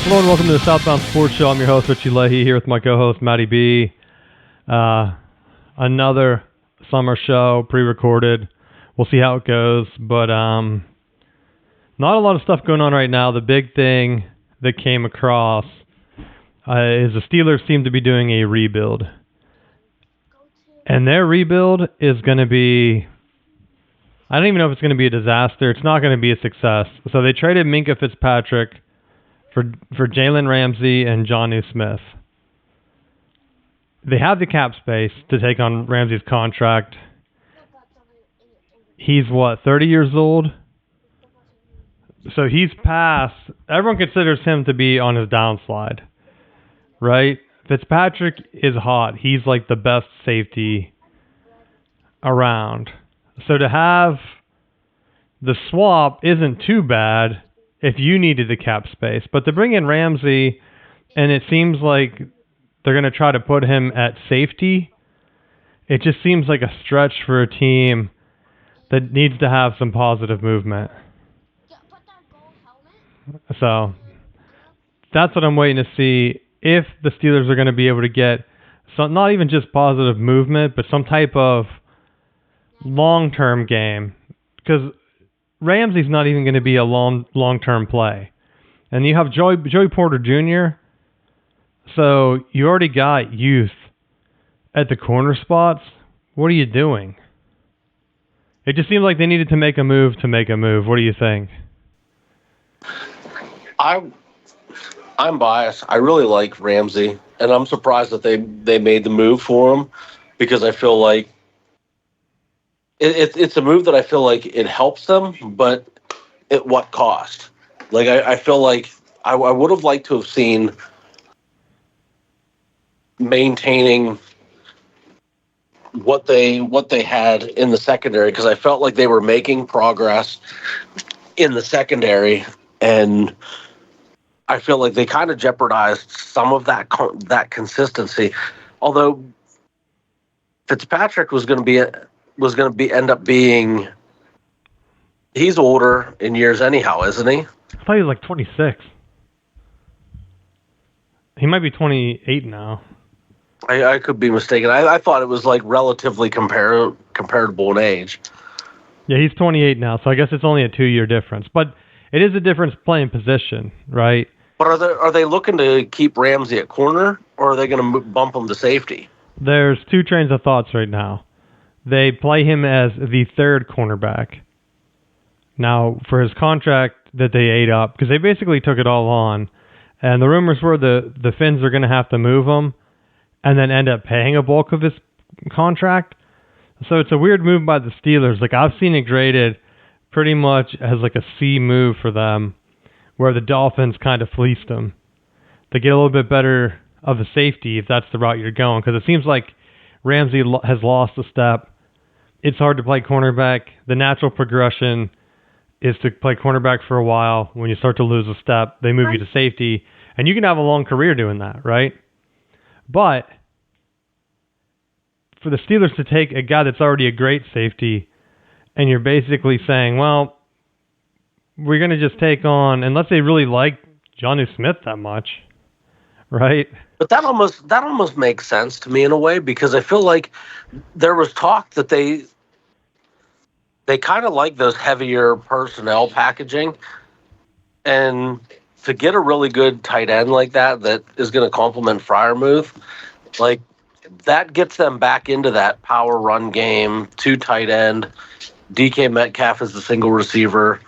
Hello and welcome to the Southbound Sports Show. I'm your host, Richie Leahy, here with my co-host, Matty B. Another summer show, pre-recorded. We'll see how it goes, but not a lot of stuff going on right now. The big thing that came across is the Steelers seem to be doing a rebuild. And their rebuild is going to be... I don't even know if it's going to be a disaster. It's not going to be a success. So they traded Minkah Fitzpatrick for Jalen Ramsey and Jonnu Smith. They have the cap space to take on Ramsey's contract. He's, 30 years old? So he's past... Everyone considers him to be on his downslide, right? Fitzpatrick is hot. He's like the best safety around. So to have the swap isn't too bad if you needed the cap space. But to bring in Ramsey, and it seems like they're going to try to put him at safety, it just seems like a stretch for a team that needs to have some positive movement. So that's what I'm waiting to see, if the Steelers are going to be able to get some, not even just positive movement, but some type of long-term game. Because Ramsey's not even going to be a long-term play. And you have Joey Porter Jr., so you already got youth at the corner spots. What are you doing? It just seemed like they needed to make a move to make a move. What do you think? I'm biased. I really like Ramsey, and I'm surprised that they made the move for him, because I feel like it's a move that I feel like it helps them, but at what cost? Like I feel like I would have liked to have seen maintaining what they had in the secondary, because I felt like they were making progress in the secondary, and I feel like they kind of jeopardized some of that consistency. Although Fitzpatrick was going to end up being, he's older in years anyhow, isn't he? I thought he was like 26. He might be 28 now. I could be mistaken. I thought it was like relatively comparable in age. Yeah, he's 28 now, so I guess it's only a 2-year difference. But it is a difference playing position, right? But are they looking to keep Ramsey at corner, or are they going to bump him to safety? There's two trains of thoughts right now. They play him as the third cornerback. Now, for his contract that they ate up, because they basically took it all on, and the rumors were the Finns are going to have to move him and then end up paying a bulk of his contract. So it's a weird move by the Steelers. Like, I've seen it graded pretty much as like a C move for them, where the Dolphins kind of fleeced them to get a little bit better of a safety, if that's the route you're going. Because it seems like Ramsey has lost a step. It's hard to play cornerback. The natural progression is to play cornerback for a while. When you start to lose a step, they move you to safety. And you can have a long career doing that, right? But for the Steelers to take a guy that's already a great safety, and you're basically saying, well, we're going to just take on, unless they really like Jonnu Smith that much, right? But that almost makes sense to me in a way, because I feel like there was talk that they kind of like those heavier personnel packaging, and to get a really good tight end like that is going to complement Freiermuth, like that gets them back into that power run game, 2 tight end, DK Metcalf is the single receiver.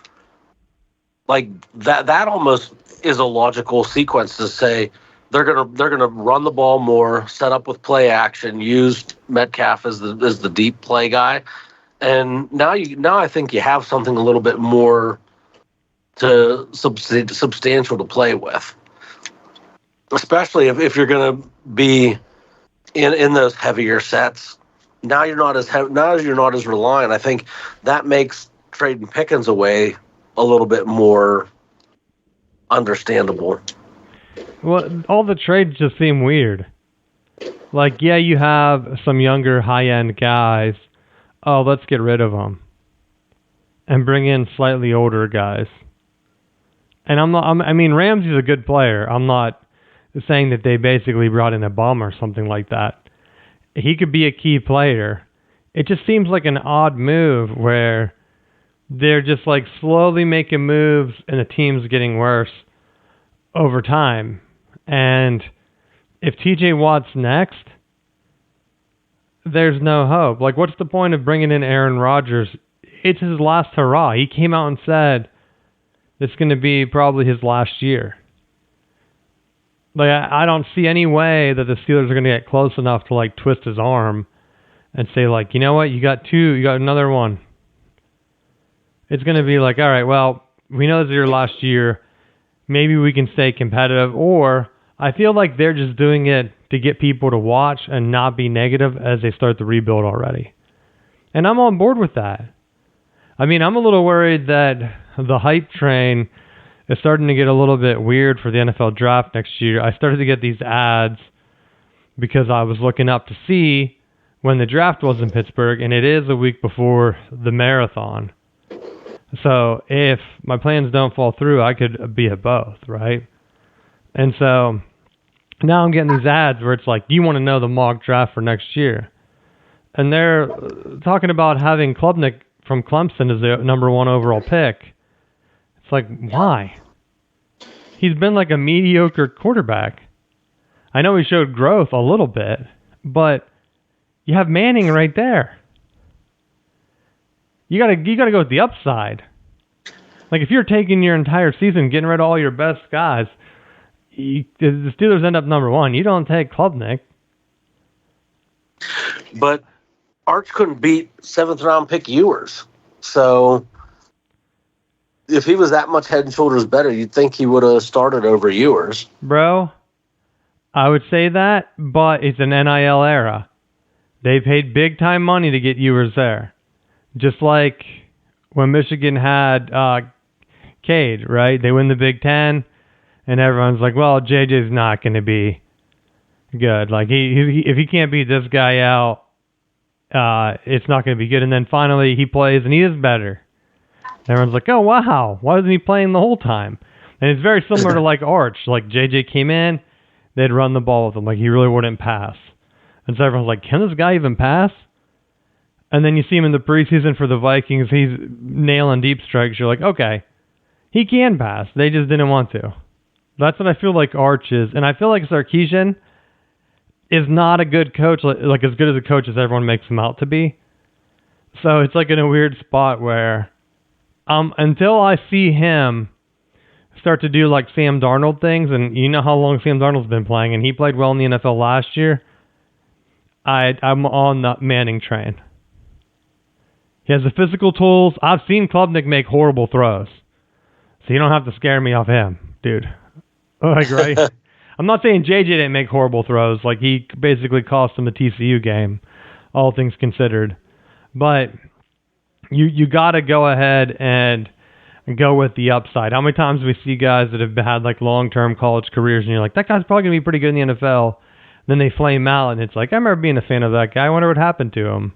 Like that almost is a logical sequence to say they're gonna run the ball more, set up with play action, use Metcalf as the deep play guy, and now I think you have something a little bit more substantial to play with, especially if you're going to be in those heavier sets. Now you're not as reliant. I think that makes trading Pickens away a little bit more understandable. Well, all the trades just seem weird. Like, yeah, you have some younger high-end guys. Oh, let's get rid of them and bring in slightly older guys. And I mean, Ramsey's a good player. I'm not saying that they basically brought in a bum or something like that. He could be a key player. It just seems like an odd move where they're just like slowly making moves and the team's getting worse over time. And if TJ Watt's next, there's no hope. Like, what's the point of bringing in Aaron Rodgers? It's his last hurrah. He came out and said it's going to be probably his last year. Like, I don't see any way that the Steelers are going to get close enough to, like, twist his arm and say, like, you know what, you got another one. It's going to be like, all right, well, we know this is your last year. Maybe we can stay competitive. Or I feel like they're just doing it to get people to watch and not be negative as they start the rebuild already. And I'm on board with that. I mean, I'm a little worried that the hype train is starting to get a little bit weird for the NFL draft next year. I started to get these ads because I was looking up to see when the draft was in Pittsburgh, and it is a week before the marathon. So if my plans don't fall through, I could be at both, right? And so now I'm getting these ads where it's like, do you want to know the mock draft for next year? And they're talking about having Klubnik from Clemson as the number 1 overall pick. It's like, why? He's been like a mediocre quarterback. I know he showed growth a little bit, but you have Manning right there. You gotta go with the upside. Like, if you're taking your entire season, getting rid of all your best guys, the Steelers end up number 1. You don't take Klubnik. But Arch couldn't beat 7th round pick Ewers. So if he was that much head and shoulders better, you'd think he would have started over Ewers. Bro, I would say that, but it's an NIL era. They paid big time money to get Ewers there. Just like when Michigan had Cade, right? They win the Big Ten, and everyone's like, well, JJ's not going to be good. Like, if he can't beat this guy out, it's not going to be good. And then finally he plays, and he is better. And everyone's like, oh, wow, why wasn't he playing the whole time? And it's very similar to, like, Arch. Like, JJ came in, they'd run the ball with him. Like, he really wouldn't pass. And so everyone's like, can this guy even pass? And then you see him in the preseason for the Vikings. He's nailing deep strikes. You're like, okay, he can pass. They just didn't want to. That's what I feel like Arch is. And I feel like Sarkisian is not a good coach, like as good as a coach as everyone makes him out to be. So it's like in a weird spot where until I see him start to do like Sam Darnold things, and you know how long Sam Darnold's been playing, and he played well in the NFL last year, I'm on the Manning train. He has the physical tools. I've seen Klubnik make horrible throws. So you don't have to scare me off him, dude. Like, right? I'm not saying JJ didn't make horrible throws. Like, he basically cost him the TCU game, all things considered. But you got to go ahead and go with the upside. How many times do we see guys that have had, like, long-term college careers, and you're like, that guy's probably going to be pretty good in the NFL. Then they flame out, and it's like, I remember being a fan of that guy. I wonder what happened to him.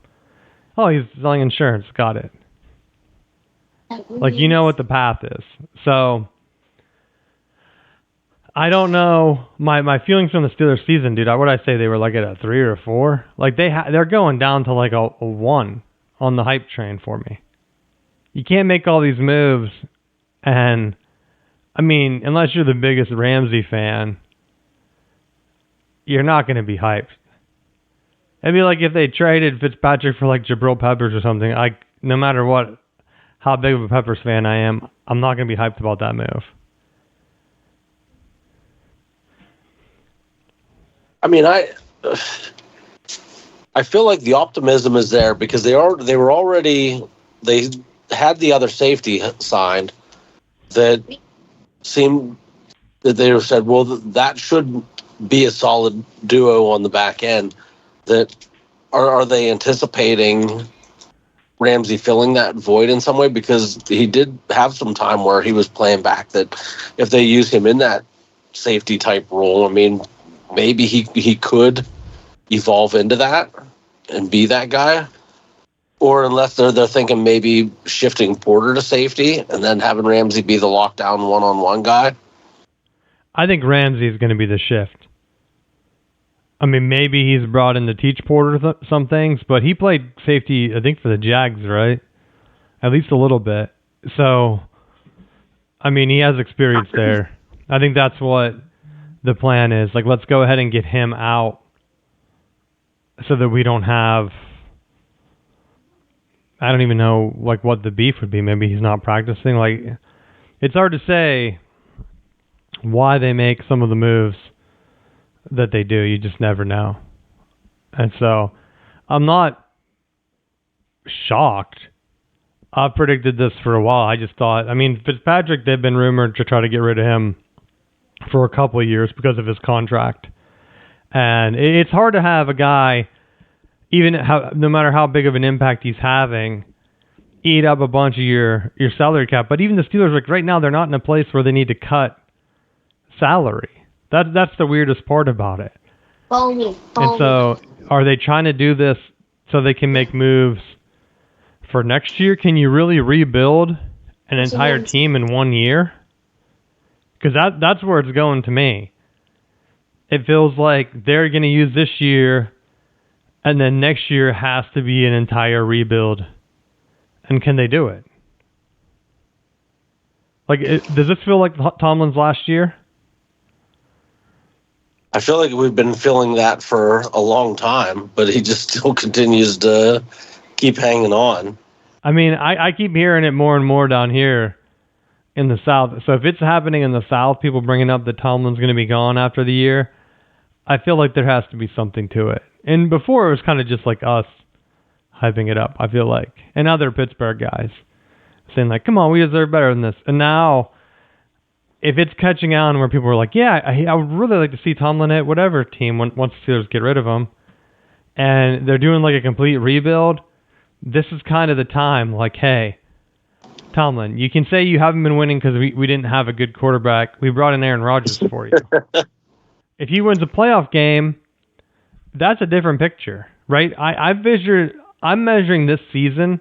Oh, he's selling insurance. Got it. Like, you know what the path is. So, I don't know. My feelings from the Steelers season, dude, what would I say? They were like at a 3 or a 4? Like, they're going down to like a 1 on the hype train for me. You can't make all these moves, and, I mean, unless you're the biggest Ramsey fan, you're not going to be hyped. It'd be like if they traded Fitzpatrick for like Jabril Peppers or something. No matter what, how big of a Peppers fan I am, I'm not going to be hyped about that move. I mean, I feel like the optimism is there because they had the other safety signed that seemed that they said, well, that should be a solid duo on the back end. That are they anticipating Ramsey filling that void in some way? Because he did have some time where he was playing back, that if they use him in that safety type role, I mean, maybe he could evolve into that and be that guy. Or unless they're thinking maybe shifting Porter to safety and then having Ramsey be the lockdown one-on-one guy. I think Ramsey is going to be the shift. I mean, maybe he's brought in to teach Porter some things, but he played safety, I think, for the Jags, right? At least a little bit. So, I mean, he has experience there. I think that's what the plan is. Like, let's go ahead and get him out so that we don't have... I don't even know like what the beef would be. Maybe he's not practicing. Like, it's hard to say why they make some of the moves that they do. You just never know. And so I'm not shocked. I predicted this for a while. I just thought, I mean, Fitzpatrick, they've been rumored to try to get rid of him for a couple of years because of his contract. And it's hard to have a guy, no matter how big of an impact he's having, eat up a bunch of your salary cap. But even the Steelers, like right now, they're not in a place where they need to cut salary. That's the weirdest part about it. And so, are they trying to do this so they can make moves for next year? Can you really rebuild an entire team in 1 year? Because that's where it's going to me. It feels like they're going to use this year, and then next year has to be an entire rebuild. And can they do it? Like, does this feel like Tomlin's last year? I feel like we've been feeling that for a long time, but he just still continues to keep hanging on. I mean, I keep hearing it more and more down here in the South. So if it's happening in the South, people bringing up that Tomlin's going to be gone after the year, I feel like there has to be something to it. And before, it was kind of just like us hyping it up, I feel like. And other Pittsburgh guys saying like, come on, we deserve better than this. And now, if it's catching on where people are like, yeah, I would really like to see Tomlin at whatever team once the Steelers get rid of him, and they're doing like a complete rebuild, this is kind of the time, like, hey, Tomlin, you can say you haven't been winning because we didn't have a good quarterback. We brought in Aaron Rodgers for you. If he wins a playoff game, that's a different picture, right? I'm measuring this season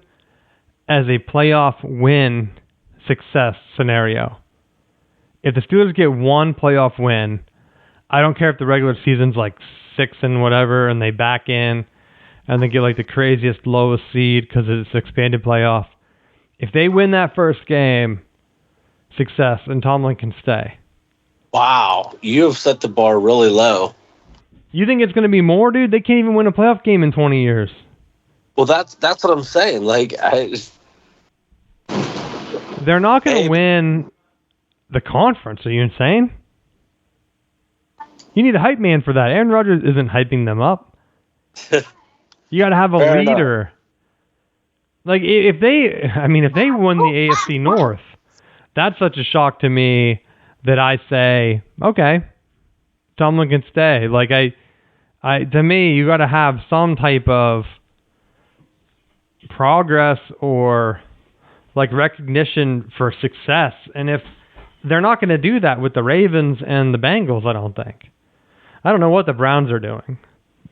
as a playoff win success scenario. If the Steelers get one playoff win, I don't care if the regular season's like 6 and whatever, and they back in, and they get like the craziest lowest seed because it's expanded playoff. If they win that first game, success, and Tomlin can stay. Wow, you have set the bar really low. You think it's going to be more, dude? They can't even win a playoff game in 20 years. Well, that's what I'm saying. Like, they're not going to win the conference. Are you insane? You need a hype man for that. Aaron Rodgers isn't hyping them up. You got to have a Fair leader. Enough. Like, if they won the AFC North, that's such a shock to me that I say, okay, Tomlin can stay. Like, to me, you got to have some type of progress or like recognition for success. And if they're not going to do that with the Ravens and the Bengals, I don't think. I don't know what the Browns are doing,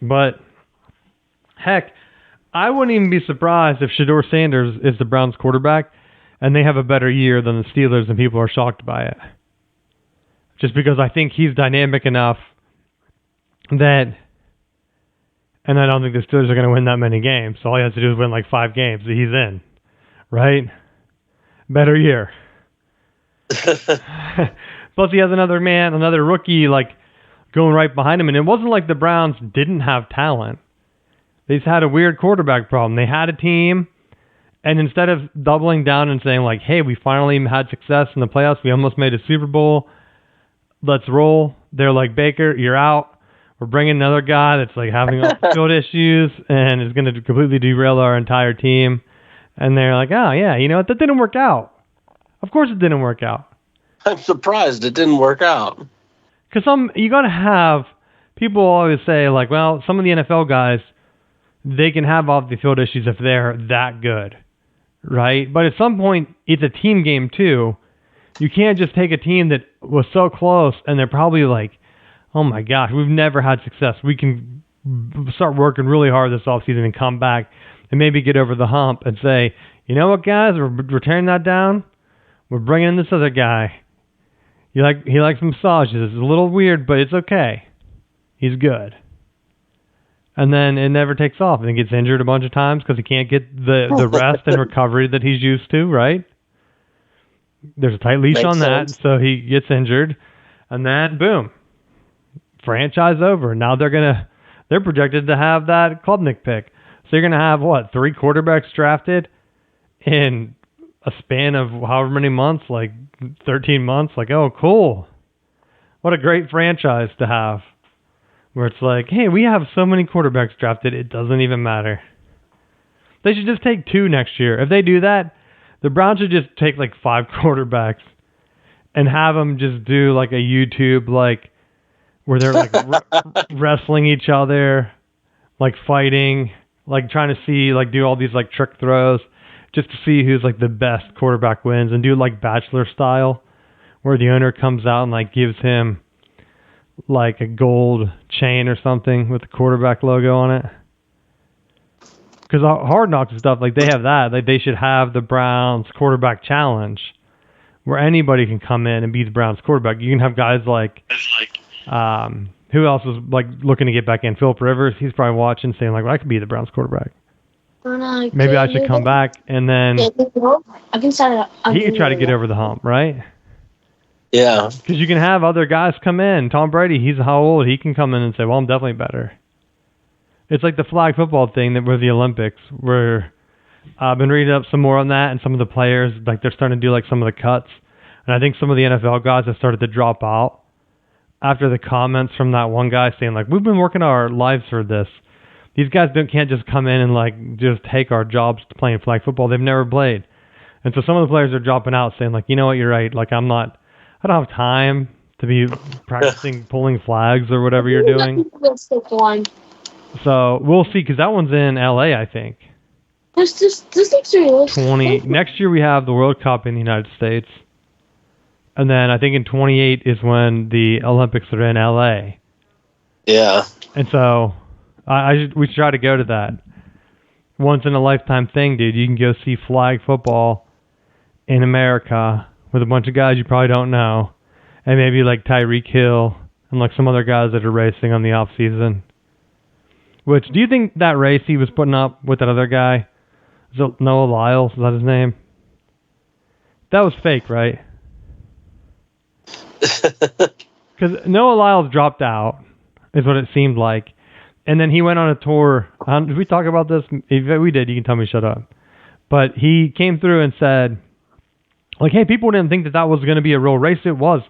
but heck, I wouldn't even be surprised if Shedeur Sanders is the Browns quarterback and they have a better year than the Steelers and people are shocked by it. Just because I think he's dynamic enough that, and I don't think the Steelers are going to win that many games. So all he has to do is win like 5 games. He's in, right? Better year. Plus he has another rookie like going right behind him. And it wasn't like the Browns didn't have talent. They just had a weird quarterback problem. They had a team, and instead of doubling down and saying like, hey, we finally had success in the playoffs, we almost made a Super Bowl, let's roll. They're like, Baker, you're out. We're bringing another guy that's like having field issues and is going to completely derail our entire team. And they're like, oh, yeah, you know what? That didn't work out. Of course it didn't work out. I'm surprised it didn't work out. Because you got to have, people always say like, well, some of the NFL guys, they can have off the field issues if they're that good, right? But at some point, it's a team game too. You can't just take a team that was so close and they're probably like, oh my gosh, we've never had success. We can start working really hard this offseason and come back and maybe get over the hump and say, you know what, guys, we're tearing that down. We're bringing in this other guy. He likes massages. It's a little weird, but it's okay. He's good. And then it never takes off, and he gets injured a bunch of times because he can't get the rest and recovery that he's used to, right? There's a tight leash on that, so he gets injured, and then boom, franchise over. Now they're projected to have that Klubnik pick. So you're gonna have 3 quarterbacks drafted in a span of however many months, like 13 months. Like, oh, cool! What a great franchise to have. Where it's like, hey, we have so many quarterbacks drafted, it doesn't even matter. They should just take 2 next year. If they do that, the Browns should just take like 5 quarterbacks and have them just do like a YouTube, like where they're like wrestling each other, like fighting, like trying to see, like do all these like trick throws just to see who's like the best quarterback wins, and do like Bachelor style where the owner comes out and like gives him like a gold chain or something with the quarterback logo on it. Because Hard Knocks and stuff, like they have that. Like they should have the Browns quarterback challenge where anybody can come in and be the Browns quarterback. You can have guys like, who else is like looking to get back in? Phillip Rivers. He's probably watching, saying like, well, I could be the Browns quarterback. Maybe I should come back, and then he could try to get over the hump, right? Yeah. Because you can have other guys come in. Tom Brady, he's how old? He can come in and say, well, I'm definitely better. It's like the flag football thing that with the Olympics, where I've been reading up some more on that, and some of the players, like they're starting to do like some of the cuts. And I think some of the NFL guys have started to drop out after the comments from that one guy saying like, we've been working our lives for this. These guys can't just come in and like just take our jobs to playing flag football. They've never played. And so some of the players are dropping out saying like, you know what, you're right. Like I don't have time to be practicing pulling flags or whatever you're doing. So we'll see, because that one's in LA, I think. This next year. Next year we have the World Cup in the United States, and then I think in 28 is when the Olympics are in LA. Yeah. And so we should try to go to that. Once in a lifetime thing, dude. You can go see flag football in America with a bunch of guys you probably don't know, and maybe like Tyreek Hill and like some other guys that are racing on the off season. Which, do you think that race he was putting up with that other guy, is it Noah Lyles, is that his name? That was fake, right? Because Noah Lyles dropped out, is what it seemed like. And then he went on a tour. Did we talk about this? If we did, you can tell me shut up. But he came through and said, like, hey, people didn't think that was going to be a real race. It was.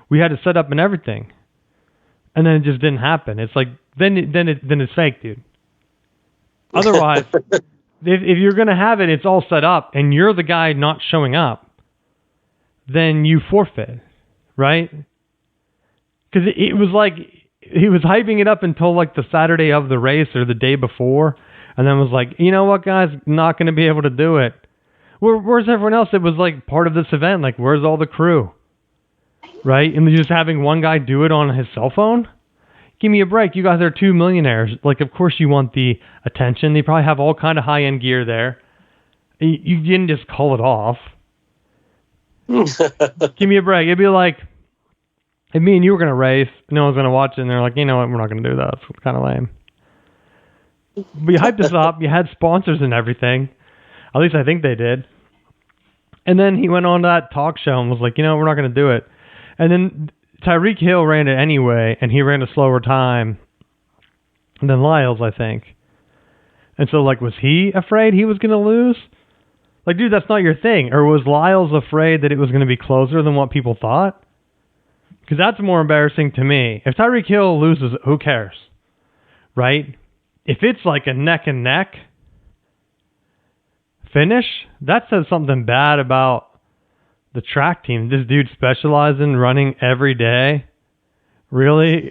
We had it set up and everything. And then it just didn't happen. It's like, then it's fake, dude. Otherwise, if you're going to have it, it's all set up, and you're the guy not showing up, then you forfeit, right? Because it was like, he was hyping it up until like the Saturday of the race or the day before, and then was like, you know what, guys, not going to be able to do it. Where's everyone else that was like part of this event? Like, where's all the crew? Right? And just having one guy do it on his cell phone? Give me a break. You guys are 2 millionaires. Like, of course you want the attention. They probably have all kind of high-end gear there. You didn't just call it off. Give me a break. It'd be like, if me and you were going to race, no one's going to watch it, and they're like, you know what, we're not going to do that. It's kind of lame. But you hyped this up. You had sponsors and everything. At least I think they did. And then he went on that talk show and was like, you know, we're not going to do it. And then Tyreek Hill ran it anyway, and he ran a slower time than Lyles, I think. And so, like, was he afraid he was going to lose? Like, dude, that's not your thing. Or was Lyles afraid that it was going to be closer than what people thought? Because that's more embarrassing to me. If Tyreek Hill loses, who cares? Right? If it's like a neck and neck finish, that says something bad about the track team. This dude specializes in running every day. Really?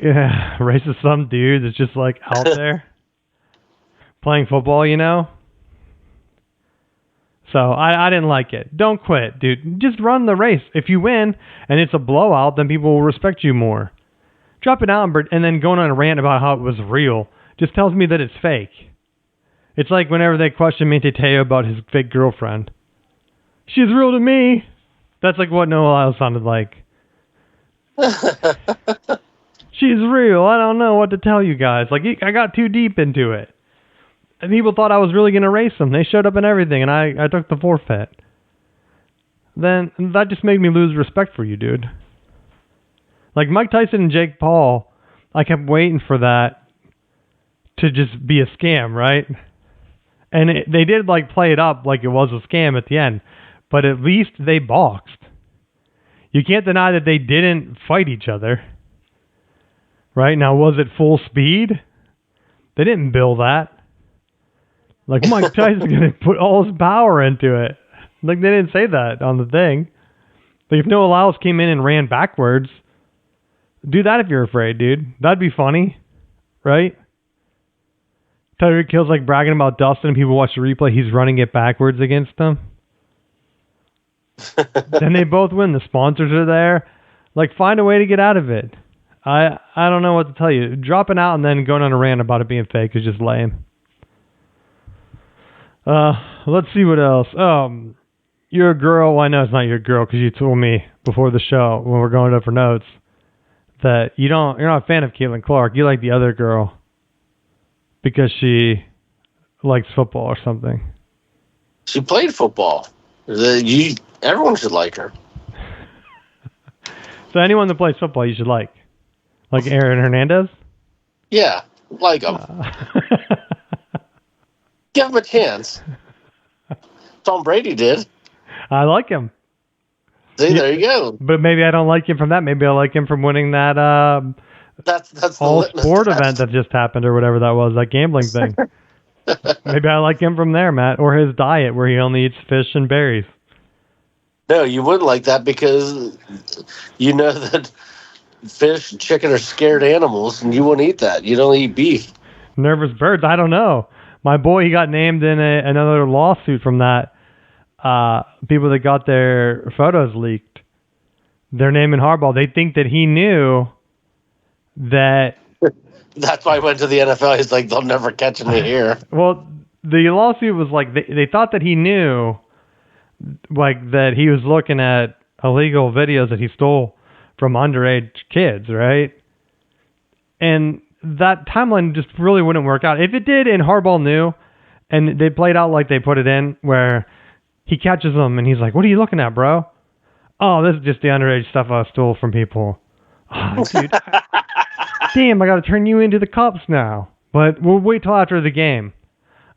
Races some dude that's just like out there playing football, you know? So I didn't like it. Don't quit, dude. Just run the race. If you win and it's a blowout, then people will respect you more. Drop it out and then going on a rant about how it was real just tells me that it's fake. It's like whenever they question Manti Te'o about his fake girlfriend. She's real to me. That's like what Noah Lyles sounded like. She's real. I don't know what to tell you guys. Like, I got too deep into it. And people thought I was really going to race them. They showed up and everything, and I took the forfeit. Then that just made me lose respect for you, dude. Like Mike Tyson and Jake Paul, I kept waiting for that to just be a scam, right? And they did like play it up like it was a scam at the end, but at least they boxed. You can't deny that they didn't fight each other. Right? Now, was it full speed? They didn't bill that. Like, Mike Tyson's going to put all his power into it. Like, they didn't say that on the thing. Like, if Noah Lyles came in and ran backwards, do that if you're afraid, dude. That'd be funny. Right? Tyreek Hill's like bragging about Dustin and people watch the replay. He's running it backwards against them. Then they both win. The sponsors are there. Like, find a way to get out of it. I don't know what to tell you. Dropping out and then going on a rant about it being fake is just lame. Let's see what else. You're a girl. Well, I know it's not your girl because you told me before the show when we're going over notes that you're not a fan of Caitlin Clark. You like the other girl because she likes football or something. She played football. Everyone should like her. So anyone that plays football, you should like. Like Aaron Hernandez? Yeah, like him. Give him a chance. Tom Brady did. I like him. See, there you go. But maybe I don't like him from that. Maybe I like him from winning that that's all sport event that just happened or whatever that was, that gambling thing. Maybe I like him from there, Matt, or his diet where he only eats fish and berries. No, you wouldn't like that because you know that fish and chicken are scared animals, and you wouldn't eat that. You don't eat beef. Nervous birds. I don't know. My boy, he got named in another lawsuit from that. People that got their photos leaked. They're naming Harbaugh. They think that he knew that. That's why I went to the NFL. He's like, they'll never catch me here. Well, the lawsuit was like they thought that he knew, like that he was looking at illegal videos that he stole from underage kids, right? And that timeline just really wouldn't work out. If it did and Harbaugh knew, and they played out like they put it in, where he catches them and he's like, "What are you looking at, bro?" "Oh, this is just the underage stuff I stole from people." Oh, dude, damn, I got to turn you into the cops now. But we'll wait till after the game.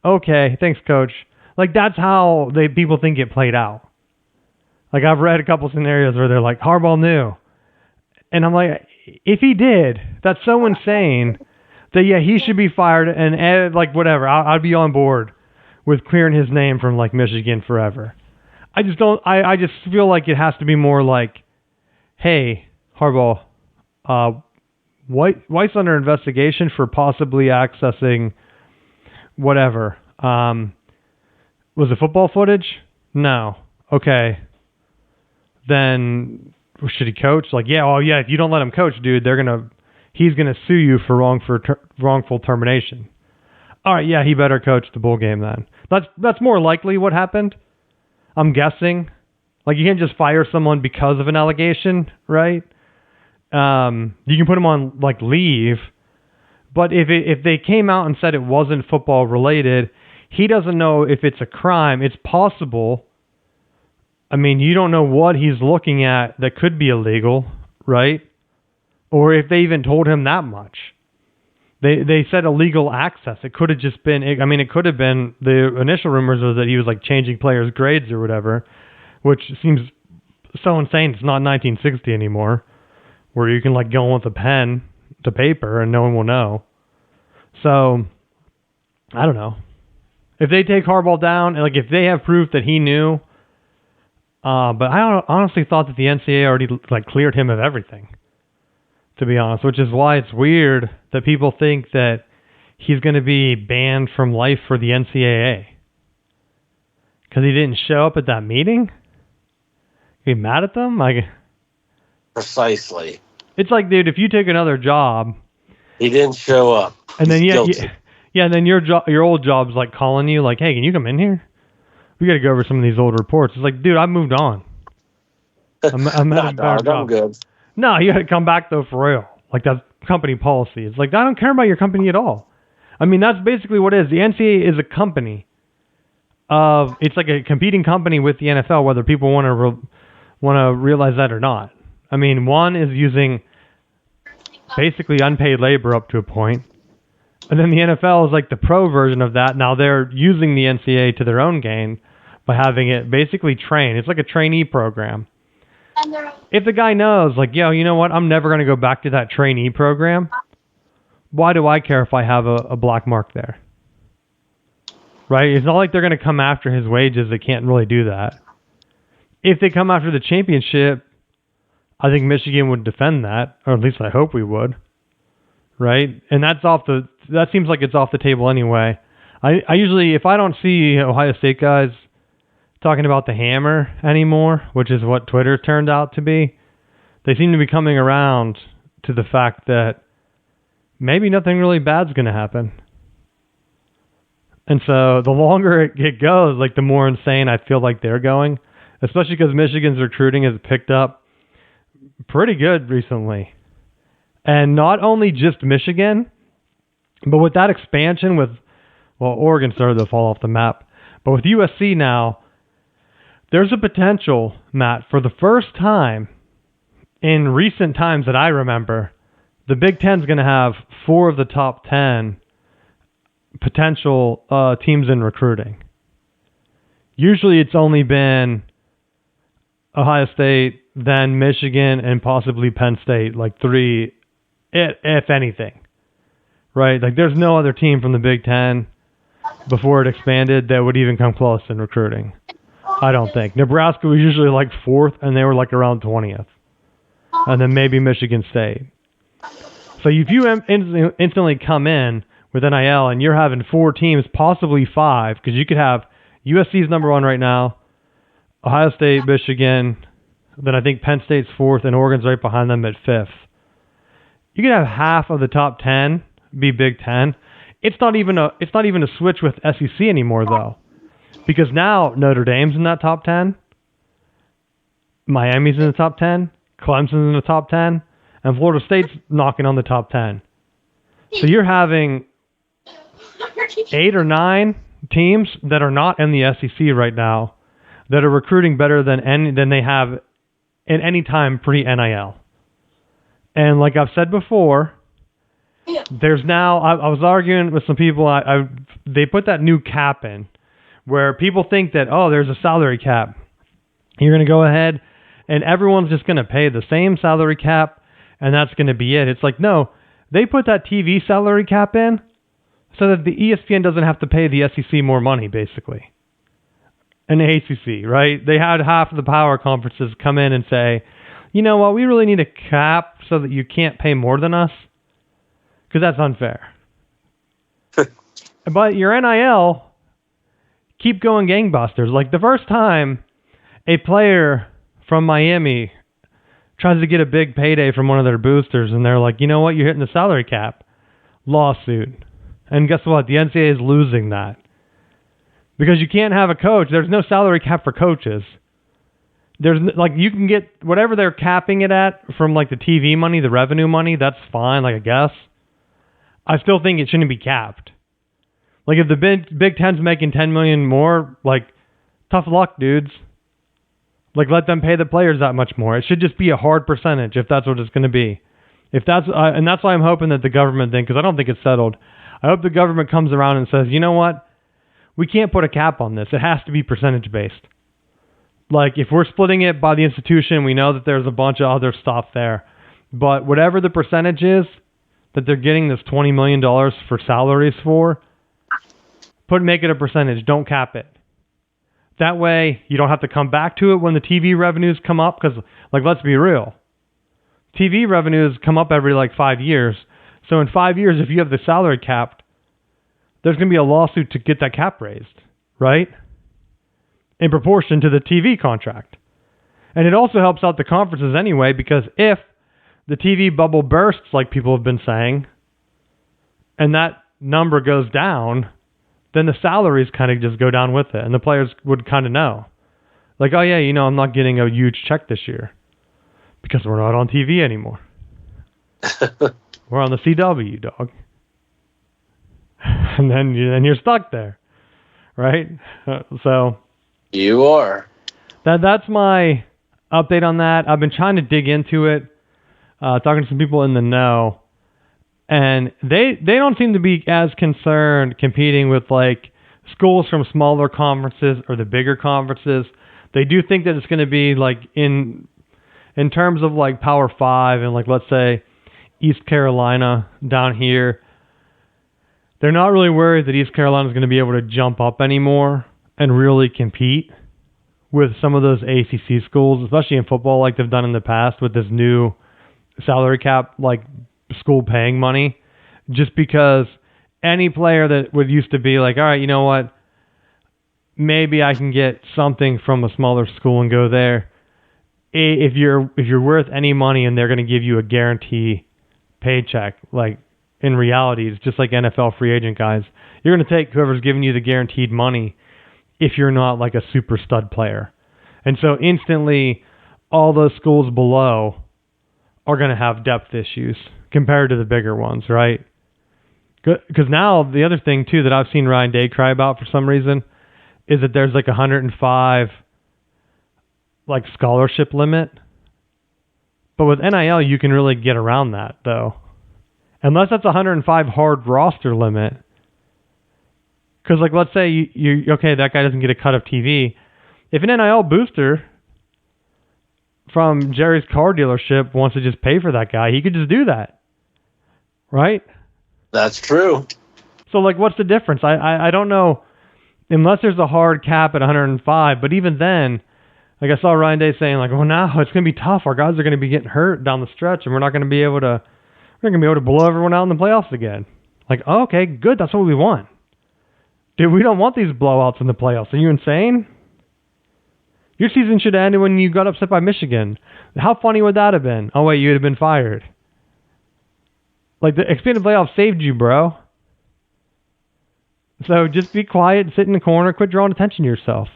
Okay, thanks, coach. Like, that's how people think it played out. Like, I've read a couple scenarios where they're like, Harbaugh knew. And I'm like, if he did, that's so insane that, yeah, he should be fired and like, whatever. I'd be on board with clearing his name from, like, Michigan forever. I just don't, I just feel like it has to be more like, hey, Harbaugh, White's under investigation for possibly accessing whatever. Was it football footage? No. Okay. Then should he coach? Like, yeah, oh yeah, if you don't let him coach, dude, he's gonna sue you for wrongful termination. All right, yeah, he better coach the bowl game then. That's more likely what happened. I'm guessing. Like, you can't just fire someone because of an allegation, right? You can put him on like leave, but if they came out and said it wasn't football related, he doesn't know if it's a crime. It's possible. I mean, you don't know what he's looking at that could be illegal, right? Or if they even told him that much. They said illegal access. It could have just been, it could have been, the initial rumors was that he was like changing players' grades or whatever, which seems so insane. It's not 1960 anymore, where you can like go in with a pen to paper and no one will know. So, I don't know. If they take Harbaugh down, like if they have proof that he knew, but I honestly thought that the NCAA already like cleared him of everything, to be honest, which is why it's weird that people think that he's going to be banned from life for the NCAA. Because he didn't show up at that meeting? Are you mad at them? Like, precisely. It's like, dude, if you take another job... He didn't show up. And then, Yeah, and then your old job's like calling you, like, hey, can you come in here? We got to go over some of these old reports. It's like, dude, I moved on. I'm at a better job. I'm good. No, you got to come back though for real. Like that's company policy. It's like I don't care about your company at all. I mean, that's basically what it is. The NCAA is a company. It's like a competing company with the NFL, whether people want to realize that or not. I mean, one is using basically unpaid labor up to a point, and then the NFL is like the pro version of that. Now they're using the NCAA to their own gain by having it basically train. It's like a trainee program. If the guy knows, like, yo, you know what? I'm never going to go back to that trainee program. Why do I care if I have a black mark there? Right? It's not like they're going to come after his wages. They can't really do that. If they come after the championship, I think Michigan would defend that, or at least I hope we would. Right? And that seems like it's off the table anyway. I usually, if I don't see Ohio State guys talking about the hammer anymore, which is what Twitter turned out to be, they seem to be coming around to the fact that maybe nothing really bad's going to happen. And so the longer it goes, like the more insane I feel like they're going, especially because Michigan's recruiting has picked up pretty good recently. And not only just Michigan, but with that expansion with, well, Oregon started to fall off the map, but with USC now, there's a potential, Matt, for the first time in recent times that I remember, the Big Ten's going to have 4 of the top 10 potential teams in recruiting. Usually it's only been Ohio State, then Michigan, and possibly Penn State, like 3, if anything. Right? Like there's no other team from the Big Ten before it expanded that would even come close in recruiting. I don't think. Nebraska was usually like 4th, and they were like around 20th. And then maybe Michigan State. So if you instantly come in with NIL and you're having 4 teams, possibly 5, because you could have USC's number 1 right now, Ohio State, Michigan, then I think Penn State's 4th, and Oregon's right behind them at 5th. You could have half of the top 10 be Big Ten. It's not even a switch with SEC anymore, though. Because now Notre Dame's in that top 10, Miami's in the top 10, Clemson's in the top 10, and Florida State's knocking on the top 10. So you're having 8 or 9 teams that are not in the SEC right now that are recruiting better than they have in any time pre-NIL. And like I've said before, there's now, I was arguing with some people, they put that new cap in, where people think that, oh, there's a salary cap. You're going to go ahead and everyone's just going to pay the same salary cap and that's going to be it. It's like, no, they put that TV salary cap in so that the ESPN doesn't have to pay the SEC more money, basically. And the ACC, right? They had half of the power conferences come in and say, you know what, we really need a cap so that you can't pay more than us, because that's unfair. But your NIL keep going gangbusters. Like the first time a player from Miami tries to get a big payday from one of their boosters and they're like, you know what, you're hitting the salary cap. Lawsuit. And guess what? The NCAA is losing that. Because you can't have a coach. There's no salary cap for coaches. There's like, you can get whatever they're capping it at from like the TV money, the revenue money, that's fine, like I guess. I still think it shouldn't be capped. Like if the Big Ten's making $10 million more, like tough luck, dudes. Like let them pay the players that much more. It should just be a hard percentage if that's what it's going to be. If that's and that's why I'm hoping that the government thing, because I don't think it's settled. I hope the government comes around and says, you know what, we can't put a cap on this. It has to be percentage based. Like if we're splitting it by the institution, we know that there's a bunch of other stuff there, but whatever the percentage is that they're getting this $20 million for salaries for, make it a percentage. Don't cap it. That way, you don't have to come back to it when the TV revenues come up. Because, like, let's be real. TV revenues come up every, 5 years. So in 5 years, if you have the salary capped, there's going to be a lawsuit to get that cap raised, right? In proportion to the TV contract. And it also helps out the conferences anyway, because if the TV bubble bursts, like people have been saying, and that number goes down, then the salaries kind of just go down with it, and the players would kind of know. Like, oh yeah, I'm not getting a huge check this year because we're not on TV anymore. We're on the CW, dog. And then you're stuck there, right? So you are. That's my update on that. I've been trying to dig into it, talking to some people in the know, and they don't seem to be as concerned competing with like schools from smaller conferences or the bigger conferences. They do think that it's going to be like in terms of like Power 5 and like, let's say, East Carolina down here. They're not really worried that East Carolina is going to be able to jump up anymore and really compete with some of those ACC schools, especially in football, like they've done in the past with this new salary cap, like school paying money. Just because any player that would used to be like, all right, you know what, maybe I can get something from a smaller school and go there. If you're worth any money and they're going to give you a guarantee paycheck, like in reality, it's just like NFL free agent guys. You're going to take whoever's giving you the guaranteed money if you're not like a super stud player. And so instantly, all those schools below are going to have depth issues compared to the bigger ones, right? Because now the other thing too that I've seen Ryan Day cry about for some reason is that there's like 105 like scholarship limit. But with NIL, you can really get around that though. Unless that's 105 hard roster limit. Because like, let's say you okay, that guy doesn't get a cut of TV. If an NIL booster from Jerry's car dealership wants to just pay for that guy, he could just do that. Right? That's true. So like, what's the difference? I don't know. Unless there's a hard cap at 105, but even then, like I saw Ryan Day saying like, well, now it's going to be tough. Our guys are going to be getting hurt down the stretch, and we're not going to be able to blow everyone out in the playoffs again. Like, oh, okay, good. That's what we want. Dude, we don't want these blowouts in the playoffs. Are you insane? Your season should have ended when you got upset by Michigan. How funny would that have been? Oh, wait, you'd have been fired. Like, the expanded playoffs saved you, bro. So just be quiet, sit in the corner, quit drawing attention to yourself.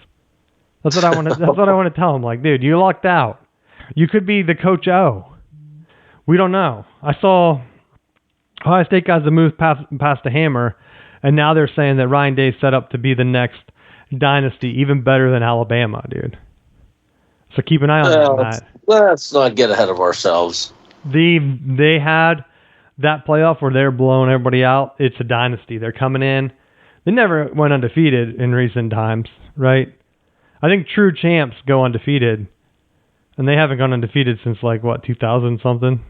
That's what I want to. That's what I want to tell him. Like, dude, you lucked out. You could be the Coach O. We don't know. I saw Ohio State guys that moved past the hammer, and now they're saying that Ryan Day's set up to be the next dynasty, even better than Alabama, dude. So keep an eye on that. Let's not get ahead of ourselves. They had that playoff where they're blowing everybody out. It's a dynasty. They're coming in. They never went undefeated in recent times, right? I think true champs go undefeated, and they haven't gone undefeated since, like, what, 2000-something?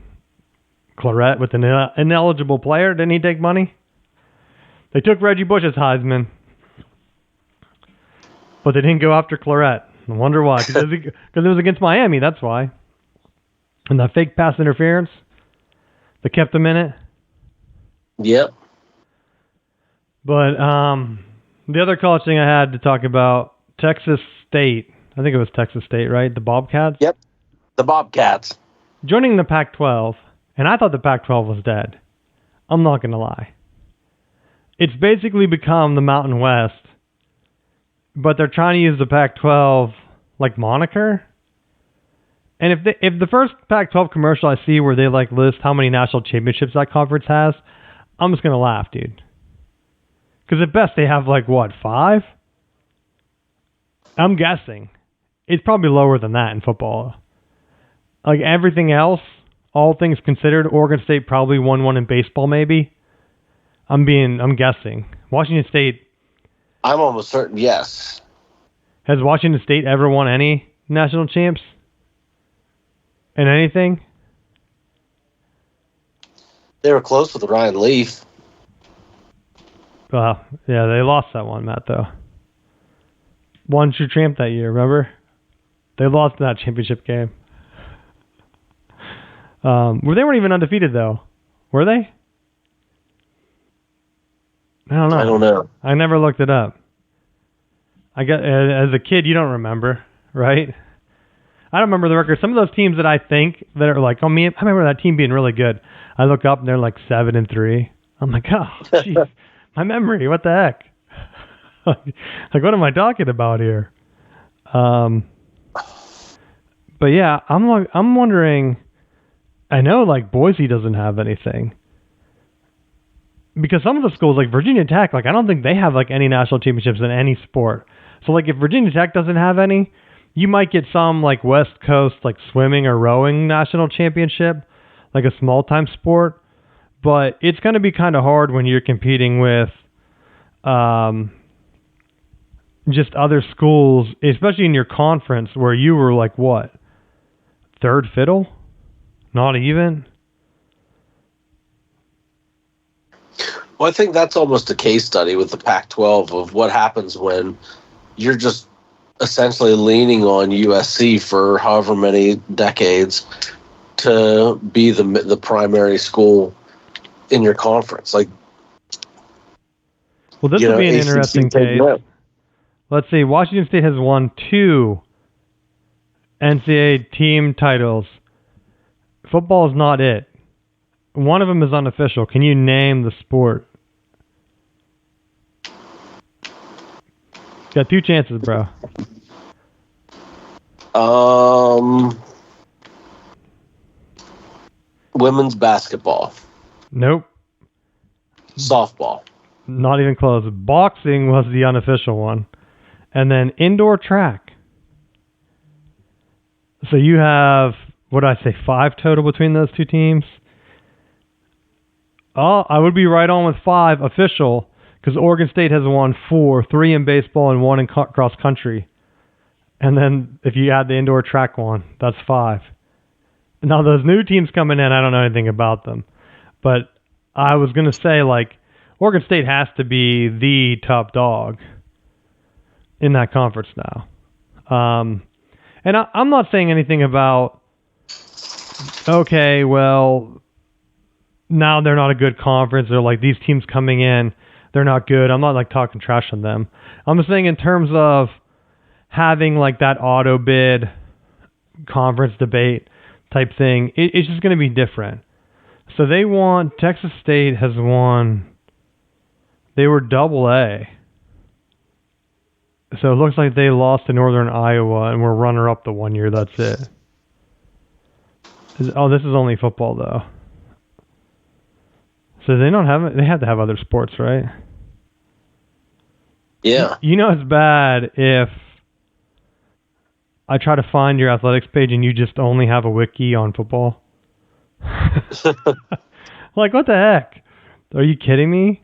Claret with an ineligible player. Didn't he take money? They took Reggie Bush's Heisman, but they didn't go after Claret. I wonder why. Because it was against Miami, that's why. And that fake pass interference that kept them in it. Yep. But the other college thing I had to talk about, Texas State. I think it was Texas State, right? The Bobcats? Yep. The Bobcats. Joining the Pac-12, and I thought the Pac-12 was dead. I'm not going to lie. It's basically become the Mountain West, but they're trying to use the Pac-12 like moniker. And if the first Pac-12 commercial I see where they like list how many national championships that conference has, I'm just going to laugh, dude. Because at best they have like, what, 5? I'm guessing. It's probably lower than that in football. Like everything else, all things considered, Oregon State probably won one in baseball maybe. I'm guessing. Washington State. I'm almost certain, yes. Has Washington State ever won any national champs? In anything? They were close with Ryan Leaf. Well, yeah, they lost that one, Matt, though. One true champ that year, remember? They lost that championship game. They weren't even undefeated, though. Were they? I don't know. I don't know. I never looked it up. As a kid, you don't remember, right? I don't remember the record. Some of those teams that I think that are like, oh man, I remember that team being really good. I look up and they're like 7-3. I'm like, oh, jeez, my memory, what the heck? Like, what am I talking about here? But yeah, I'm wondering. I know, like, Boise doesn't have anything because some of the schools, like Virginia Tech, like I don't think they have like any national championships in any sport. So like, if Virginia Tech doesn't have any, you might get some like West Coast like swimming or rowing national championship, like a small time sport. But it's going to be kind of hard when you're competing with just other schools, especially in your conference where you were like, what, third fiddle? Not even? Well, I think that's almost a case study with the Pac-12 of what happens when you're just essentially leaning on USC for however many decades to be the primary school in your conference. Like, well, this will be an interesting case. Let's see. Washington State has won 2 NCAA team titles. Football is not it. One of them is unofficial. Can you name the sport? Got 2 chances, bro. Women's basketball. Nope. Softball. Not even close. Boxing was the unofficial one. And then indoor track. So you have, what did I say, 5 total between those 2 teams? Oh, I would be right on with 5 official, because Oregon State has won 4, 3 in baseball and 1 in cross country. And then if you add the indoor track one, that's 5. Now those new teams coming in, I don't know anything about them. But I was going to say, like, Oregon State has to be the top dog in that conference now. And I'm not saying anything about, okay, well, now they're not a good conference. They're like, these teams coming in, they're not good. I'm not like talking trash on them. I'm just saying in terms of having like that auto bid conference debate type thing, it's just going to be different. So Texas State has won, they were AA. So it looks like they lost to Northern Iowa and were runner-up the one year. That's it. Oh, this is only football, though. So they don't have it. They have to have other sports, right? Yeah. You know it's bad if I try to find your athletics page and you just only have a wiki on football. Like, what the heck? Are you kidding me?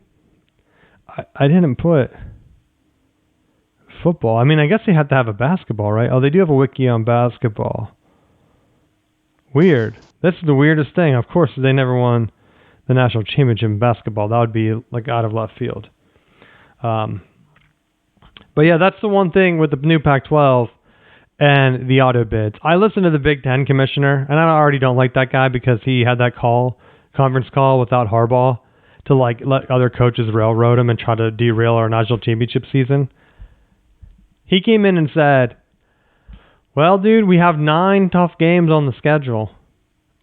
I didn't put football. I mean, I guess they have to have a basketball, right? Oh, they do have a wiki on basketball. Weird. That's the weirdest thing. Of course, they never won the national championship in basketball. That would be like out of left field. But yeah, that's the one thing with the new Pac-12 and the auto bids. I listened to the Big Ten commissioner, and I already don't like that guy because he had that conference call without Harbaugh to like let other coaches railroad him and try to derail our national championship season. He came in and said, well, dude, we have 9 tough games on the schedule.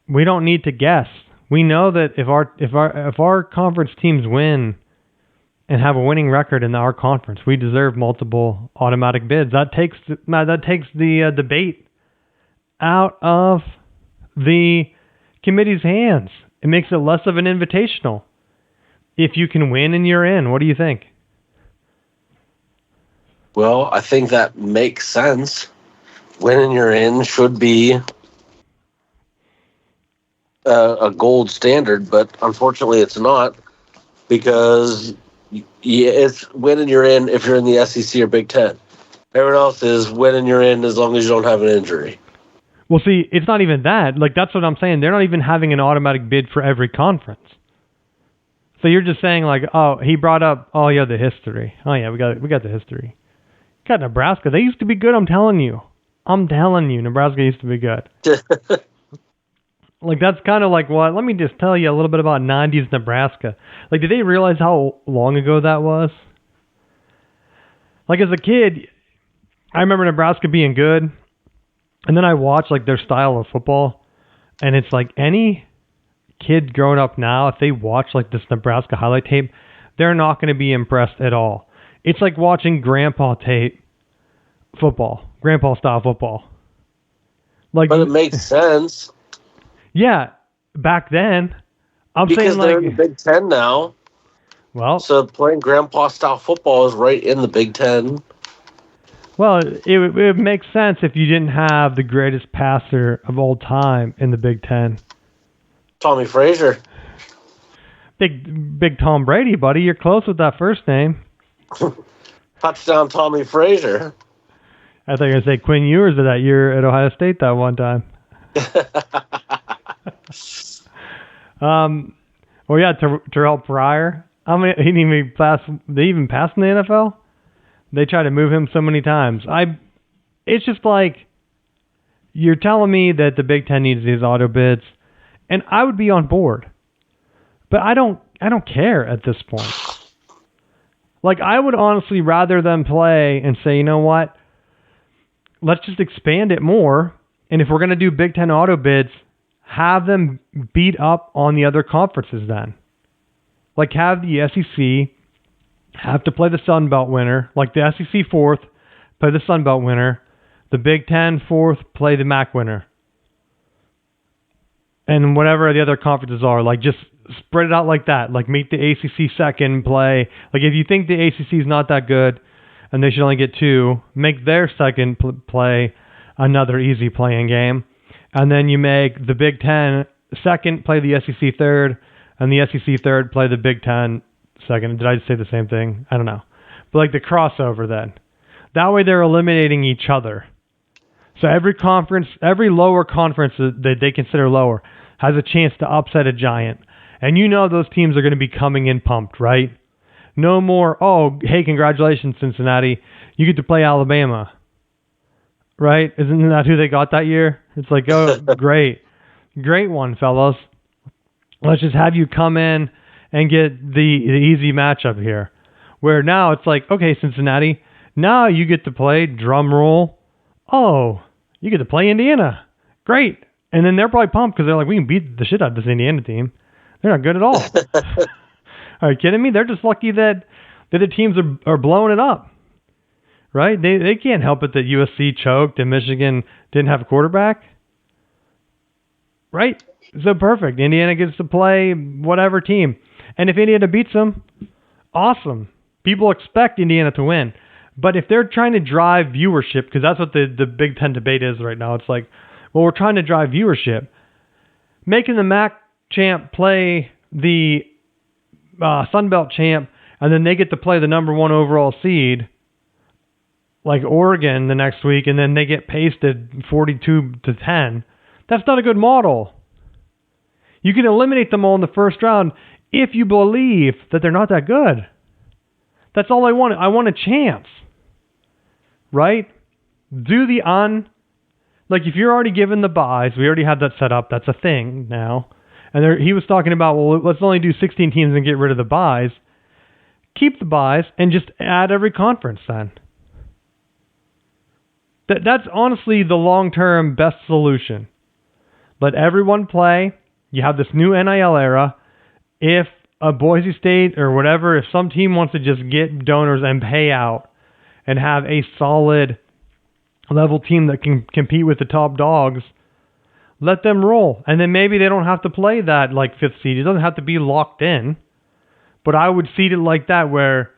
We don't need to guess. We know that if our conference teams win and have a winning record in our conference, we deserve multiple automatic bids. That takes the debate out of the committee's hands. It makes it less of an invitational. If you can win and you're in, what do you think? Well, I think that makes sense. Winning you're in should be a gold standard, but unfortunately it's not, because it's winning you're in if you're in the SEC or Big Ten. Everyone else is winning you're in as long as you don't have an injury. Well, see, it's not even that. Like, that's what I'm saying. They're not even having an automatic bid for every conference. So you're just saying, like, oh, he brought up, oh yeah, the history. Oh yeah, we got the history. Got Nebraska. They used to be good. I'm telling you, Nebraska used to be good. Like, that's kind of like what? Let me just tell you a little bit about 90s Nebraska. Like, did they realize how long ago that was? Like, as a kid, I remember Nebraska being good, and then I watched like their style of football, and it's like any kids growing up now, if they watch like this Nebraska highlight tape, they're not going to be impressed at all. It's like watching grandpa tape football, grandpa style football. Like, but it makes sense. Yeah, back then. Because they're in the Big Ten now. Well, so playing grandpa style football is right in the Big Ten. Well, it makes sense if you didn't have the greatest passer of all time in the Big Ten. Tommy Frazier. Big Tom Brady, buddy. You're close with that first name. Touchdown Tommy Frazier. I thought you were going to say Quinn Ewers of that year at Ohio State that one time. Well, yeah, Terrell Pryor. They even passed in the NFL? They try to move him so many times. It's just like, you're telling me that the Big Ten needs these auto bids, and I would be on board. But I don't care at this point. Like, I would honestly rather them play and say, you know what? Let's just expand it more. And if we're going to do Big Ten auto bids, have them beat up on the other conferences then. Like, have the SEC have to play the Sun Belt winner. Like, the SEC fourth, play the Sun Belt winner. The Big Ten fourth, play the MAC winner. And whatever the other conferences are, like, just spread it out like that. Like, make the ACC second play. Like, if you think the ACC is not that good and they should only get 2, make their second play another easy playing game. And then you make the Big Ten second play the SEC third, and the SEC third play the Big Ten second. Did I just say the same thing? I don't know. But like the crossover then. That way they're eliminating each other. So every conference, every lower conference that they consider lower has a chance to upset a giant. And you know those teams are going to be coming in pumped, right? No more, oh, hey, congratulations, Cincinnati. You get to play Alabama. Right? Isn't that who they got that year? It's like, oh, great. Great one, fellas. Let's just have you come in and get the easy matchup here. Where now it's like, okay, Cincinnati, now you get to play, drum roll. Oh, you get to play Indiana. Great. And then they're probably pumped because they're like, we can beat the shit out of this Indiana team. They're not good at all. Are you kidding me? They're just lucky that the other teams are blowing it up. Right? They can't help it that USC choked and Michigan didn't have a quarterback. Right? So perfect. Indiana gets to play whatever team. And if Indiana beats them, awesome. People expect Indiana to win. But if they're trying to drive viewership, because that's what the Big Ten debate is right now, it's like, well, we're trying to drive viewership. Making the MAC champ play the Sun Belt champ, and then they get to play the number 1 overall seed, like Oregon the next week, and then they get pasted 42-10. That's not a good model. You can eliminate them all in the first round if you believe that they're not that good. That's all I want. I want a chance. Right? Do like if you're already given the buys, we already have that set up. That's a thing now. And he was talking about, well, let's only do 16 teams and get rid of the buys. Keep the buys and just add every conference then. That's honestly the long-term best solution. Let everyone play. You have this new NIL era. If a Boise State or whatever, if some team wants to just get donors and pay out and have a solid level team that can compete with the top dogs, let them roll. And then maybe they don't have to play that like 5th seed. It doesn't have to be locked in. But I would seed it like that, where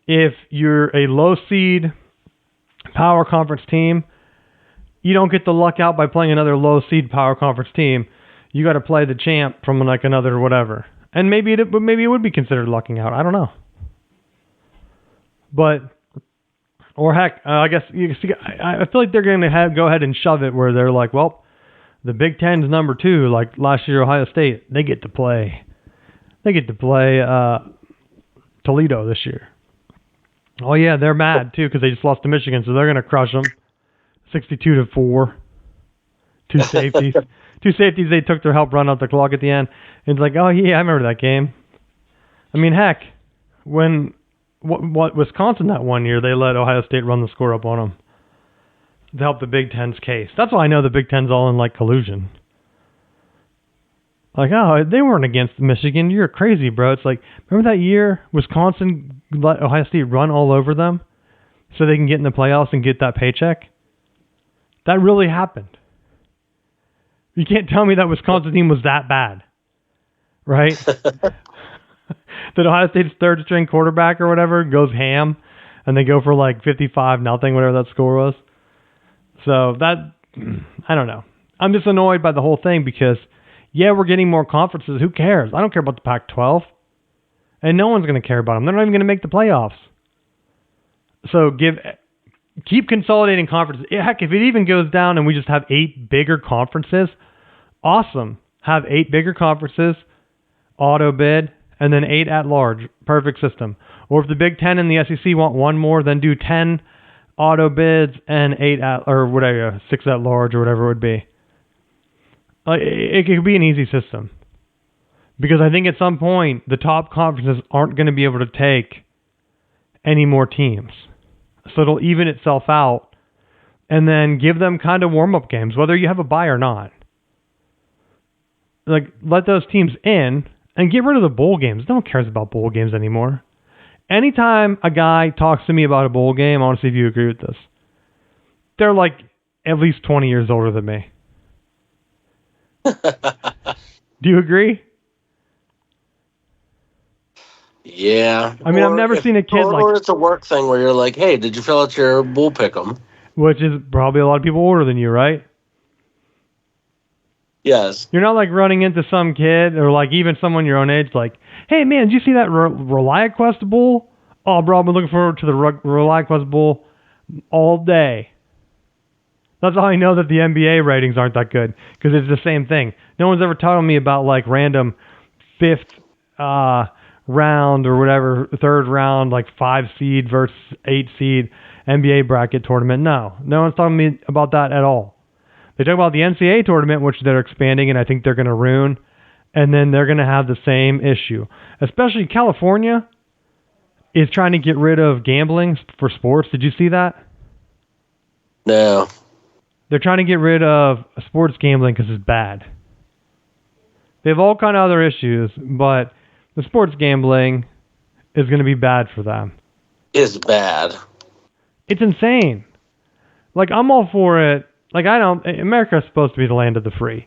if you're a low seed power conference team, you don't get the luck out by playing another low seed power conference team. You got to play the champ from like another whatever. And maybe it would be considered lucking out. I don't know. But, or heck, I guess you see, I feel like they're going to go ahead and shove it where they're like, well, the Big Ten's number 2, like last year Ohio State, they get to play Toledo this year. Oh yeah, they're mad too because they just lost to Michigan, so they're going to crush them, 62-4. 2 safeties. 2 safeties they took to help run out the clock at the end. It's like, oh yeah, I remember that game. I mean, heck, when what Wisconsin that one year, they let Ohio State run the score up on them to help the Big Ten's case. That's why I know the Big Ten's all in like collusion. Like, oh, they weren't against Michigan. You're crazy, bro. It's like, remember that year Wisconsin let Ohio State run all over them so they can get in the playoffs and get that paycheck? That really happened. You can't tell me that Wisconsin team was that bad, right? That Ohio State's third string quarterback or whatever goes ham and they go for like 55-0, whatever that score was. So that, I don't know. I'm just annoyed by the whole thing because, yeah, we're getting more conferences. Who cares? I don't care about the Pac-12. And no one's going to care about them. They're not even going to make the playoffs. So keep consolidating conferences. Heck, if it even goes down and we just have 8 bigger conferences, awesome. Have 8 bigger conferences, auto bid, and then 8 at large. Perfect system. Or if the Big Ten and the SEC want one more, then do 10 auto bids and 8 or whatever, 6 at large or whatever it would be. It could be an easy system. Because I think at some point, the top conferences aren't going to be able to take any more teams. So it'll even itself out and then give them kind of warm-up games, whether you have a bye or not. Like, let those teams in and get rid of the bowl games. No one cares about bowl games anymore. Anytime a guy talks to me about a bowl game, I want to see if you agree with this. They're like at least 20 years older than me. Do you agree? Yeah. I mean, I've never seen a kid or it's a work thing where you're like, hey, did you fill out your bull pick'em? Which is probably a lot of people older than you, right? Yes. You're not like running into some kid or like even someone your own age like, hey, man, did you see that ReliaQuest Bowl? Oh, bro, I've been looking forward to the ReliaQuest Bowl all day. That's how I know that the NBA ratings aren't that good, because it's the same thing. No one's ever telling me about like random 5th round or whatever, 3rd round, like 5 seed versus 8 seed NBA bracket tournament. No one's talking to me about that at all. They talk about the NCAA tournament, which they're expanding, and I think they're going to ruin. And then they're going to have the same issue. Especially California is trying to get rid of gambling for sports. Did you see that? No. They're trying to get rid of sports gambling because it's bad. They have all kind of other issues, but the sports gambling is going to be bad for them. Is bad. It's insane. Like, I'm all for it. Like, America's supposed to be the land of the free.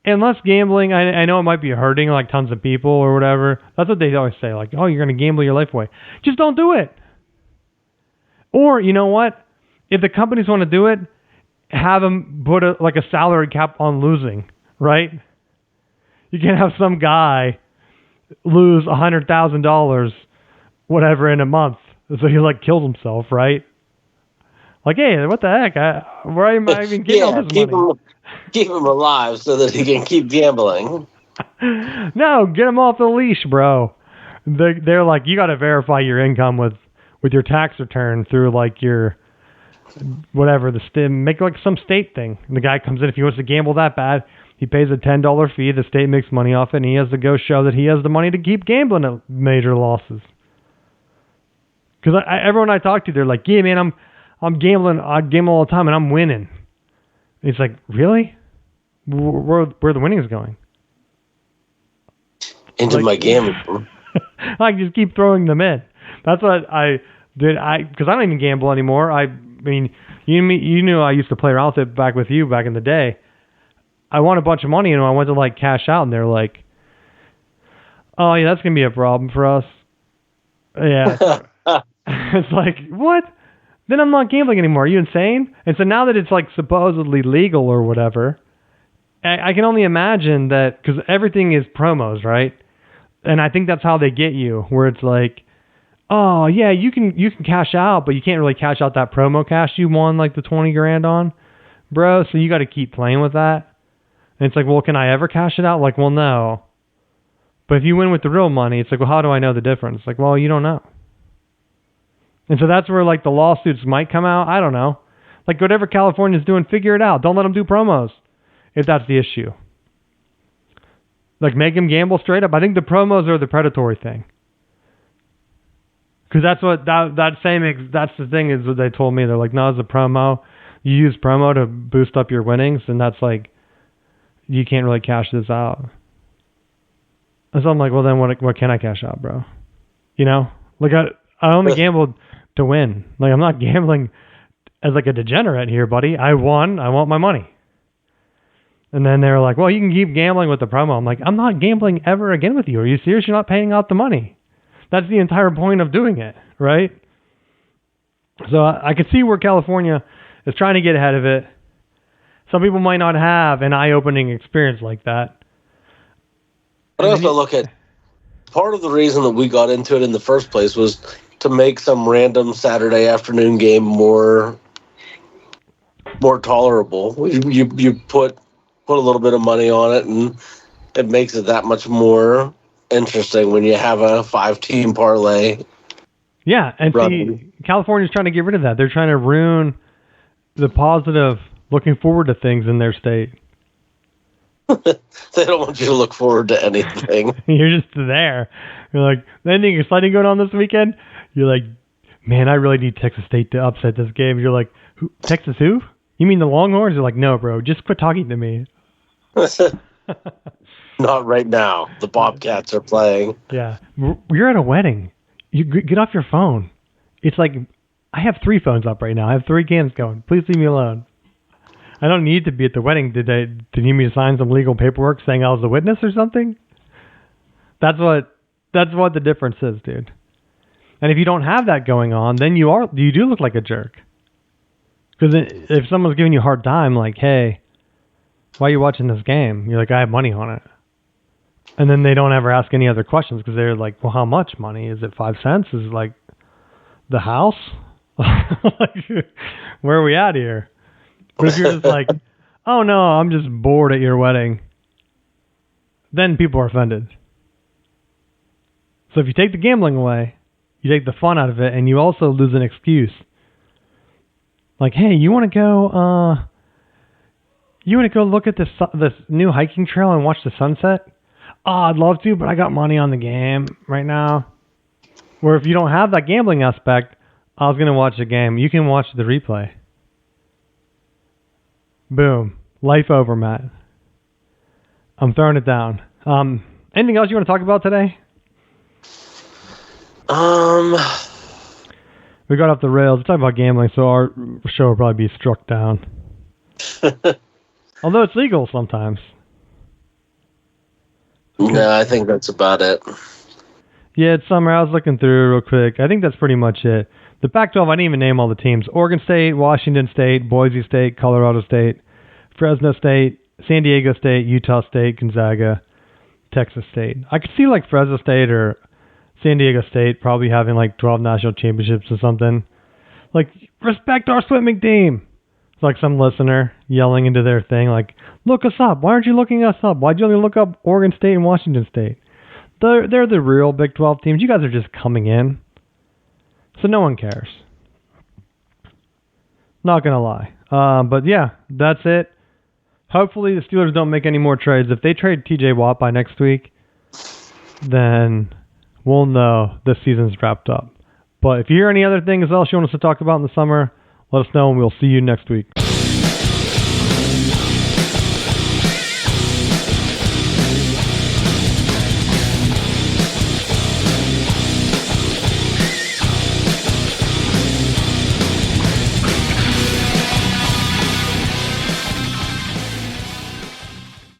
Unless gambling, I know it might be hurting like tons of people or whatever. That's what they always say. Like, oh, you're going to gamble your life away. Just don't do it. Or, you know what? If the companies want to do it, have them put a salary cap on losing, right? You can't have some guy lose $100,000, whatever, in a month. So he like kills himself, right? Like, hey, what the heck? Why am I even getting all this money? Keep him alive so that he can keep gambling. No, get him off the leash, bro. They're like, you got to verify your income with your tax return through like your whatever, make like some state thing. And the guy comes in, if he wants to gamble that bad, he pays a $10 fee. The state makes money off it, and he has to go show that he has the money to keep gambling at major losses. Because everyone I talk to, they're like, yeah, man, I'm gambling. I gamble all the time, and I'm winning. And he's like, really? Where the winnings going? Into my gambling. I just keep throwing them in. That's what I did. Because I don't even gamble anymore. I mean, you knew I used to play around with it back with you back in the day. I won a bunch of money, and I went to like cash out, and they're like, "Oh yeah, that's gonna be a problem for us." Yeah, it's like, what? Then I'm not gambling anymore. Are you insane? And so now that it's like supposedly legal or whatever, I can only imagine that, because everything is promos, right? And I think that's how they get you, where it's like, oh yeah, you can cash out, but you can't really cash out that promo cash you won like the 20 grand on, bro. So you got to keep playing with that. And it's like, well, can I ever cash it out? Like, well, no. But if you win with the real money, it's like, well, how do I know the difference? It's like, well, you don't know. And so that's where like the lawsuits might come out. I don't know. Like, whatever California's doing, figure it out. Don't let them do promos if that's the issue. Like, make them gamble straight up. I think the promos are the predatory thing. Because that's what that's the thing is what they told me. They're like, no, it's a promo. You use promo to boost up your winnings, and that's like, you can't really cash this out. And so I'm like, well, then what can I cash out, bro? You know? Like, I only gambled to win. Like, I'm not gambling as like a degenerate here, buddy. I won. I want my money. And then they were like, well, you can keep gambling with the promo. I'm like, I'm not gambling ever again with you. Are you serious? You're not paying out the money. That's the entire point of doing it, right? So I can see where California is trying to get ahead of it. Some people might not have an eye-opening experience like that. But I also look at part of the reason that we got into it in the first place was to make some random Saturday afternoon game more tolerable. You put a little bit of money on it, and it makes it that much more interesting when you have a 5-team parlay. Yeah, and see, California's trying to get rid of that. They're trying to ruin the positive looking forward to things in their state. They don't want you to look forward to anything. You're just there. You're like, anything exciting going on this weekend? You're like, man, I really need Texas State to upset this game. You're like, Texas who? You mean the Longhorns? You're like, no, bro, just quit talking to me. Not right now. The Bobcats are playing. Yeah. You're at a wedding. You get off your phone. It's like, I have 3 phones up right now. I have 3 games going. Please leave me alone. I don't need to be at the wedding. Did you need me to sign some legal paperwork saying I was a witness or something? That's what the difference is, dude. And if you don't have that going on, then you do look like a jerk. Because if someone's giving you a hard time, like, hey, why are you watching this game? You're like, I have money on it. And then they don't ever ask any other questions because they're like, well, how much money? Is it 5 cents? Is it like the house? Like, where are we at here? But if you're just like, oh no, I'm just bored at your wedding, then people are offended. So if you take the gambling away, you take the fun out of it, and you also lose an excuse. Like, hey, you want to go look at this new hiking trail and watch the sunset? Oh, I'd love to, but I got money on the game right now. Where if you don't have that gambling aspect, I was going to watch the game. You can watch the replay. Boom. Life over, Matt. I'm throwing it down. Anything else you want to talk about today? We got off the rails. We're talking about gambling, so our show will probably be struck down. Although it's legal sometimes. Yeah, I think that's about it. Yeah, it's summer. I was looking through real quick. I think that's pretty much it. The Pac-12, I didn't even name all the teams. Oregon State, Washington State, Boise State, Colorado State, Fresno State, San Diego State, Utah State, Gonzaga, Texas State. I could see like Fresno State or San Diego State probably having like 12 national championships or something. Like, respect our swimming team. It's like some listener yelling into their thing like, look us up. Why aren't you looking us up? Why'd you only look up Oregon State and Washington State? They're the real Big 12 teams. You guys are just coming in. So no one cares. Not going to lie. But yeah, that's it. Hopefully the Steelers don't make any more trades. If they trade TJ Watt by next week, then we'll know the season's wrapped up. But if you hear any other things else you want us to talk about in the summer, let us know and we'll see you next week.